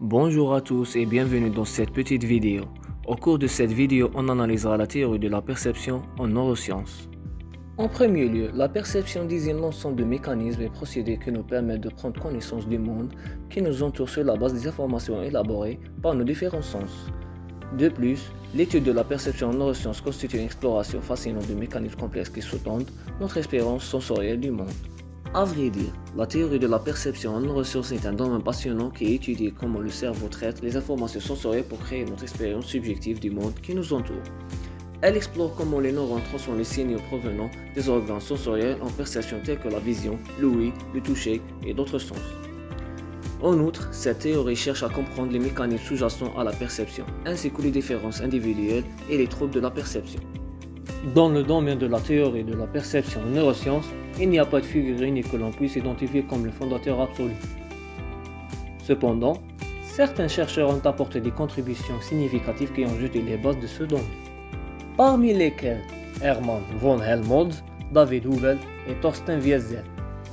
Bonjour à tous et bienvenue dans cette petite vidéo. Au cours de cette vidéo, on analysera la théorie de la perception en neurosciences. En premier lieu, la perception désigne l'ensemble de mécanismes et procédés qui nous permettent de prendre connaissance du monde qui nous entoure sur la base des informations élaborées par nos différents sens. De plus, l'étude de la perception en neurosciences constitue une exploration fascinante de mécanismes complexes qui sous-tendent notre expérience sensorielle du monde. À vrai dire, la théorie de la perception en neurosciences est un domaine passionnant qui étudie comment le cerveau traite les informations sensorielles pour créer notre expérience subjective du monde qui nous entoure. Elle explore comment les neurones transforment les signaux provenant des organes sensoriels en perceptions telles que la vision, l'ouïe, le toucher et d'autres sens. En outre, cette théorie cherche à comprendre les mécanismes sous-jacents à la perception, ainsi que les différences individuelles et les troubles de la perception. Dans le domaine de la théorie de la perception en neurosciences, il n'y a pas de figure unique que l'on puisse identifier comme le fondateur absolu. Cependant, certains chercheurs ont apporté des contributions significatives qui ont jeté les bases de ce domaine, parmi lesquels Hermann von Helmholtz, David Hubel et Thorsten Wiesel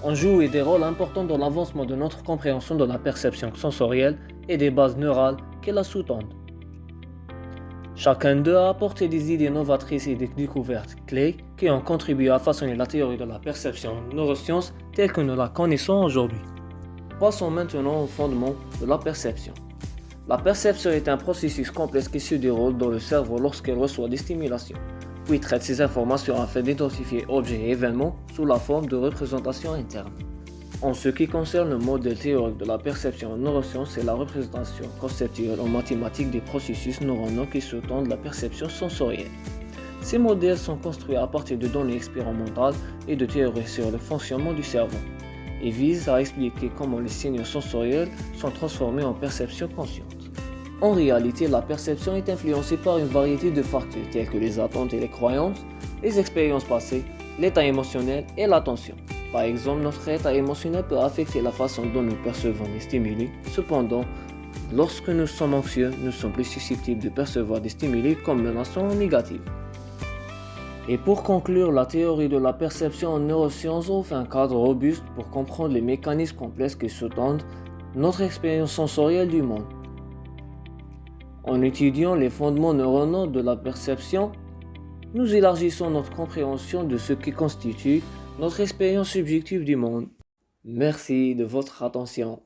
ont joué des rôles importants dans l'avancement de notre compréhension de la perception sensorielle et des bases neurales qui la sous-tendent. Chacun d'eux a apporté des idées novatrices et des découvertes clés qui ont contribué à façonner la théorie de la perception en neurosciences telle que nous la connaissons aujourd'hui. Passons maintenant au fondement de la perception. La perception est un processus complexe qui se déroule dans le cerveau lorsqu'il reçoit des stimulations, puis traite ces informations afin d'identifier objets et événements sous la forme de représentations internes. En ce qui concerne le modèle théorique de la perception en neurosciences, c'est la représentation conceptuelle en mathématiques des processus neuronaux qui sous-tendent la perception sensorielle. Ces modèles sont construits à partir de données expérimentales et de théories sur le fonctionnement du cerveau et visent à expliquer comment les signaux sensoriels sont transformés en perception consciente. En réalité, la perception est influencée par une variété de facteurs tels que les attentes et les croyances, les expériences passées, l'état émotionnel et l'attention. Par exemple, notre état émotionnel peut affecter la façon dont nous percevons les stimuli. Cependant, lorsque nous sommes anxieux, nous sommes plus susceptibles de percevoir des stimuli comme menaçants ou négatifs. Et pour conclure, la théorie de la perception en neurosciences offre un cadre robuste pour comprendre les mécanismes complexes qui sous-tendent notre expérience sensorielle du monde. En étudiant les fondements neuronaux de la perception, nous élargissons notre compréhension de ce qui constitue notre expérience subjective du monde. Merci de votre attention.